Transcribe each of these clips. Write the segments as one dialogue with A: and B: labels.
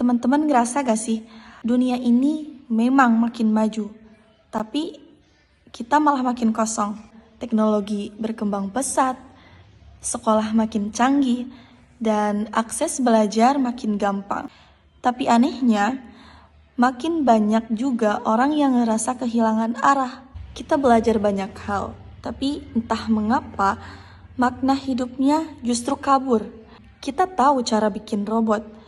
A: Teman-teman ngerasa gak sih, dunia ini memang makin maju, tapi kita malah makin kosong. Teknologi berkembang pesat, sekolah makin canggih, dan akses belajar makin gampang. Tapi anehnya, makin banyak juga orang yang ngerasa kehilangan arah. Kita belajar banyak hal, tapi entah mengapa makna hidupnya justru kabur. Kita tahu cara bikin robot,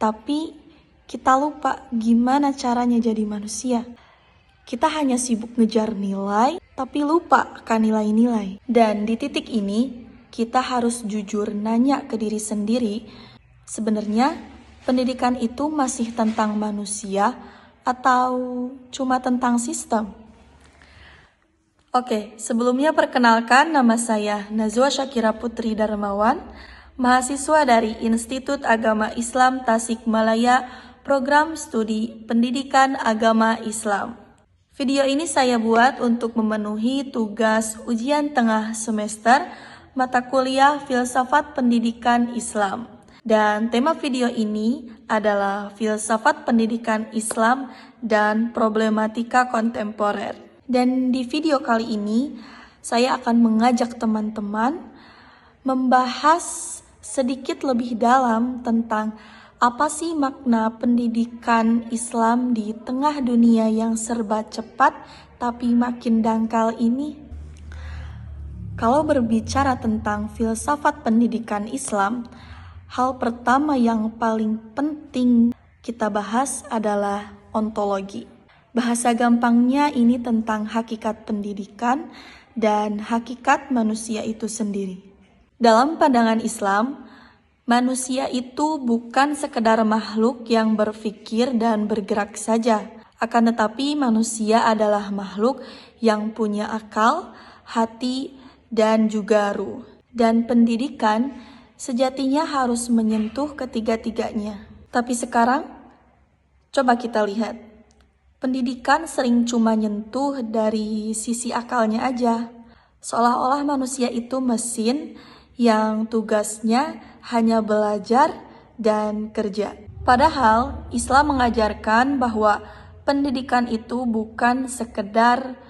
A: tapi kita lupa gimana caranya jadi manusia. Kita hanya sibuk ngejar nilai, tapi lupa akan nilai-nilai. Dan di titik ini, kita harus jujur nanya ke diri sendiri, sebenarnya pendidikan itu masih tentang manusia atau cuma tentang sistem? Oke, sebelumnya perkenalkan, nama saya Nazwa Syakira Putri Darmawan, mahasiswa dari Institut Agama Islam Tasikmalaya, Program Studi Pendidikan Agama Islam. Video ini saya buat untuk memenuhi tugas ujian tengah semester mata kuliah Filsafat Pendidikan Islam. Dan tema video ini adalah Filsafat Pendidikan Islam dan Problematika Kontemporer. Dan di video kali ini, saya akan mengajak teman-teman membahas sedikit lebih dalam tentang apa sih makna pendidikan Islam di tengah dunia yang serba cepat tapi makin dangkal ini. Kalau berbicara tentang filsafat pendidikan Islam, hal pertama yang paling penting kita bahas adalah ontologi. Bahasa gampangnya ini tentang hakikat pendidikan dan hakikat manusia itu sendiri. Dalam pandangan Islam, manusia itu bukan sekedar makhluk yang berpikir dan bergerak saja. Akan tetapi manusia adalah makhluk yang punya akal, hati, dan juga ruh. Dan pendidikan sejatinya harus menyentuh ketiga-tiganya. Tapi sekarang, coba kita lihat. Pendidikan sering cuma nyentuh dari sisi akalnya aja. Seolah-olah manusia itu mesin yang tugasnya hanya belajar dan kerja. Padahal Islam mengajarkan bahwa pendidikan itu bukan sekedar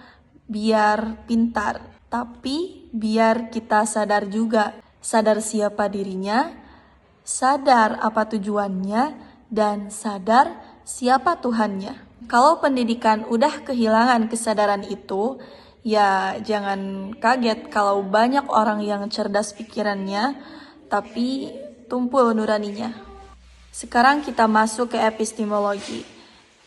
A: biar pintar, tapi biar kita sadar juga. Sadar siapa dirinya, sadar apa tujuannya, dan sadar siapa Tuhannya. Kalau pendidikan udah kehilangan kesadaran itu, ya jangan kaget kalau banyak orang yang cerdas pikirannya, tapi tumpul nuraninya. Sekarang kita masuk ke epistemologi.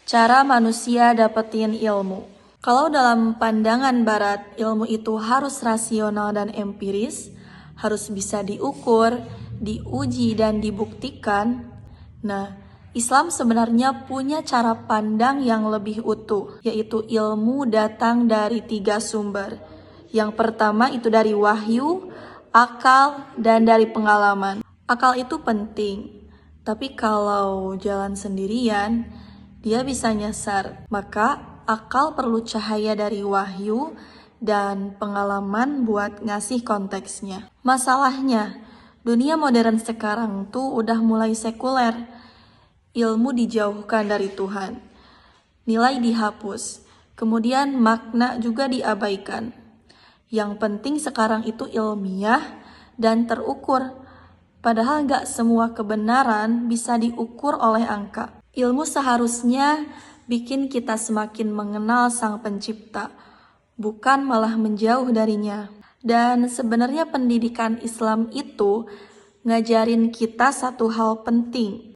A: Cara manusia dapetin ilmu. Kalau dalam pandangan barat, ilmu itu harus rasional dan empiris, harus bisa diukur, diuji, dan dibuktikan. Nah, Islam sebenarnya punya cara pandang yang lebih utuh, yaitu ilmu datang dari 3 sumber. Yang pertama itu dari wahyu, akal, dan dari pengalaman. Akal itu penting, tapi kalau jalan sendirian, dia bisa nyasar. Maka akal perlu cahaya dari wahyu dan pengalaman buat ngasih konteksnya. Masalahnya, dunia modern sekarang tuh udah mulai sekuler. Ilmu dijauhkan dari Tuhan, nilai dihapus, kemudian makna juga diabaikan. Yang penting sekarang itu ilmiah dan terukur, padahal gak semua kebenaran bisa diukur oleh angka. Ilmu seharusnya bikin kita semakin mengenal Sang Pencipta, bukan malah menjauh darinya. Dan sebenarnya pendidikan Islam itu ngajarin kita satu hal penting,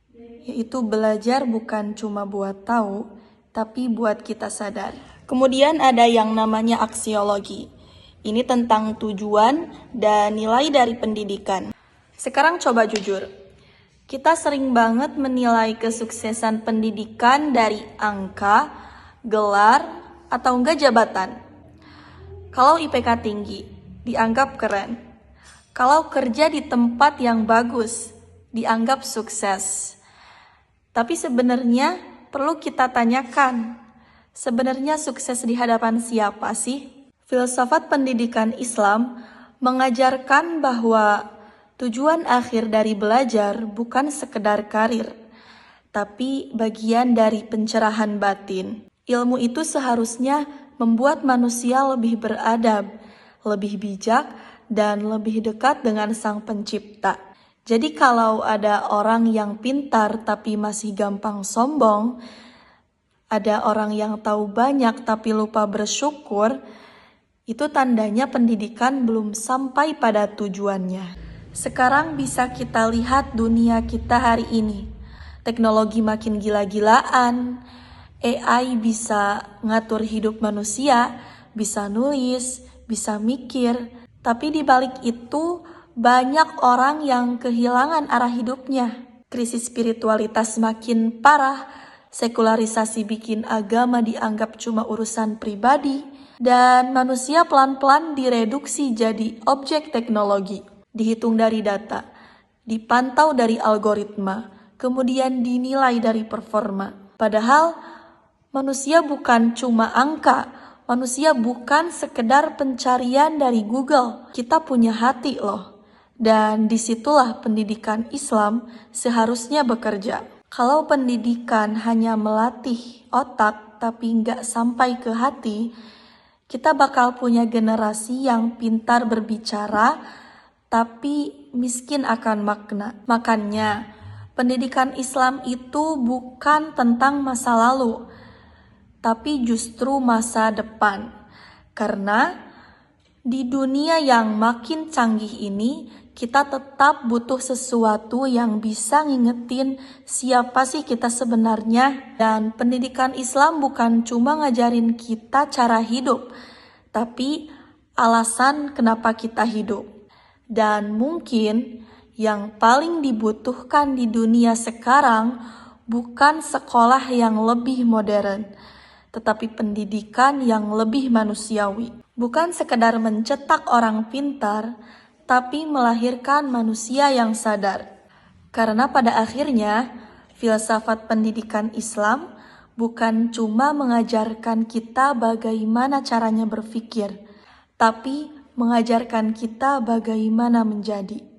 A: yaitu belajar bukan cuma buat tahu, tapi buat kita sadar. Kemudian ada yang namanya aksiologi. Ini tentang tujuan dan nilai dari pendidikan. Sekarang coba jujur. Kita sering banget menilai kesuksesan pendidikan dari angka, gelar, atau enggak jabatan. Kalau IPK tinggi, dianggap keren. Kalau kerja di tempat yang bagus, dianggap sukses. Tapi sebenarnya perlu kita tanyakan, sebenarnya sukses di hadapan siapa sih? Filsafat pendidikan Islam mengajarkan bahwa tujuan akhir dari belajar bukan sekedar karir, tapi bagian dari pencerahan batin. Ilmu itu seharusnya membuat manusia lebih beradab, lebih bijak, dan lebih dekat dengan Sang Pencipta. Jadi kalau ada orang yang pintar tapi masih gampang sombong, ada orang yang tahu banyak tapi lupa bersyukur, itu tandanya pendidikan belum sampai pada tujuannya. Sekarang bisa kita lihat dunia kita hari ini. Teknologi makin gila-gilaan, AI bisa ngatur hidup manusia, bisa nulis, bisa mikir. Tapi di balik itu banyak orang yang kehilangan arah hidupnya. Krisis spiritualitas makin parah, sekularisasi bikin agama dianggap cuma urusan pribadi, dan manusia pelan-pelan direduksi jadi objek teknologi. Dihitung dari data, dipantau dari algoritma, kemudian dinilai dari performa. Padahal manusia bukan cuma angka, manusia bukan sekedar pencarian dari Google. Kita punya hati loh. Dan disitulah pendidikan Islam seharusnya bekerja. Kalau pendidikan hanya melatih otak tapi nggak sampai ke hati, kita bakal punya generasi yang pintar berbicara tapi miskin akan makna. Makanya, pendidikan Islam itu bukan tentang masa lalu, tapi justru masa depan. Karena di dunia yang makin canggih ini, kita tetap butuh sesuatu yang bisa ngingetin siapa sih kita sebenarnya. Dan pendidikan Islam bukan cuma ngajarin kita cara hidup, tapi alasan kenapa kita hidup. Dan mungkin yang paling dibutuhkan di dunia sekarang bukan sekolah yang lebih modern, tetapi pendidikan yang lebih manusiawi. Bukan sekedar mencetak orang pintar, tapi melahirkan manusia yang sadar. Karena pada akhirnya, filsafat pendidikan Islam bukan cuma mengajarkan kita bagaimana caranya berpikir, tapi mengajarkan kita bagaimana menjadi.